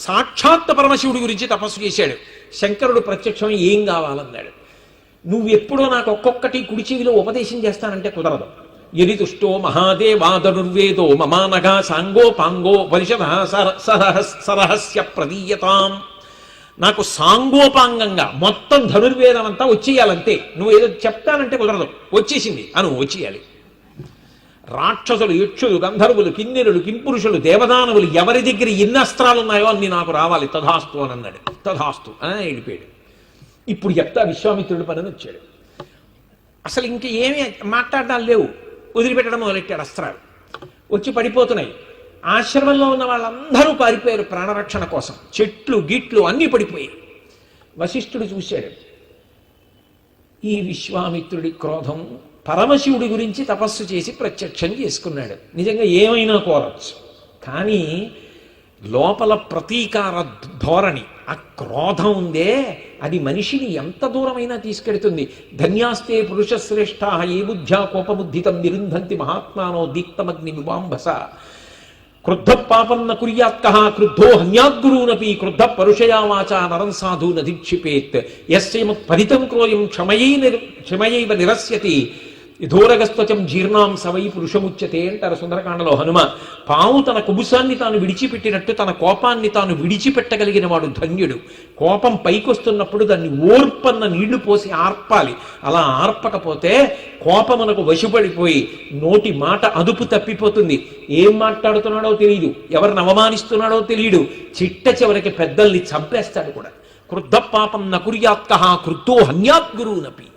సాక్షాత్ పరమశివుడి గురించి తపస్సు చేశాడు. శంకరుడు ప్రత్యక్షం ఏం కావాలన్నాడు. నువ్వెప్పుడో నాకు ఒక్కొక్కటి కుడి చెవిలో ఉపదేశం చేస్తానంటే కుదరదు. యది తుష్టో మహాదేవాదనుర్వేదో మమానగా సాంగో పాంగో పరిషద సరహస్య ప్రదీయతాం. నాకు సాంగోపాంగంగా మొత్తం ధనుర్వేదం అంతా వచ్చేయాలంతే. నువ్వు ఏదో చెప్తానంటే కుదరదు. వచ్చేసింది అను వచ్చేయాలి. రాక్షసులు, యక్షులు, గంధర్వులు, కిన్నెరులు, కింపురుషులు, దేవదానవులు ఎవరి దగ్గర ఎన్ని అస్త్రాలు ఉన్నాయో అన్ని నాకు రావాలి. తథాస్తు అని అన్నాడు. తథాస్తు అని వెళ్ళిపోయాడు. ఇప్పుడు చెప్తా విశ్వామిత్రుడి పని వచ్చాడు. అసలు ఇంక ఏమీ మాట్లాడడాలు లేవు. వదిలిపెట్టడం మొదలెట్టాడు. అస్త్రాలు వచ్చి పడిపోతున్నాయి. ఆశ్రమంలో ఉన్న వాళ్ళందరూ పారిపోయారు ప్రాణరక్షణ కోసం. చెట్లు గిట్లు అన్నీ పడిపోయాయి. వశిష్ఠుడు చూశాడు. ఈ విశ్వామిత్రుడి క్రోధం పరమశివుడి గురించి తపస్సు చేసి ప్రత్యక్షం చేసుకున్నాడు. నిజంగా ఏమైనా కోరచ్చు, కానీ లోపల ప్రతీకార ధోరణి, ఆ క్రోధం ఉందే, అది మనిషిని ఎంత దూరమైనా తీసుకెడుతుంది. ధన్యాస్తే పురుషశ్రేష్ఠ ఏ బుద్ధ్యా కోపబుద్ధితం నిరుంధంతి మహాత్మానో దీప్తమగ్ని వివాంభస. క్రుద్ధ పాపం న కుర్యాత్కః క్రుద్ధో హన్యాద్గురూనపి క్రుద్ధ పరుషయా వాచా నరం సాధు నధిక్షిపేత్ యస్యముత్పరితం క్రోయం క్షమయైవ నిరస్యతి ధూరగస్త్వచం జీర్ణాం సవై పురుషముచ్యతే అంటారు సుందరకాండలో హనుమ. పాము తన కుబుసాన్ని తాను విడిచిపెట్టినట్టు తన కోపాన్ని తాను విడిచిపెట్టగలిగిన వాడు ధన్యుడు. కోపం పైకొస్తున్నప్పుడు దాన్ని ఓర్పన్న నీళ్లు పోసి ఆర్పాలి. అలా ఆర్పకపోతే కోపమునకు వశపడిపోయి నోటి మాట అదుపు తప్పిపోతుంది. ఏం మాట్లాడుతున్నాడో తెలియదు, ఎవరిని అవమానిస్తున్నాడో తెలియడు. చిట్ట చివరికి పెద్దల్ని చంపేస్తాడు కూడా. క్రుద్ధ పాపం న కుర్యాత్కః క్రుద్ధో హన్యాత్ గురువునపి.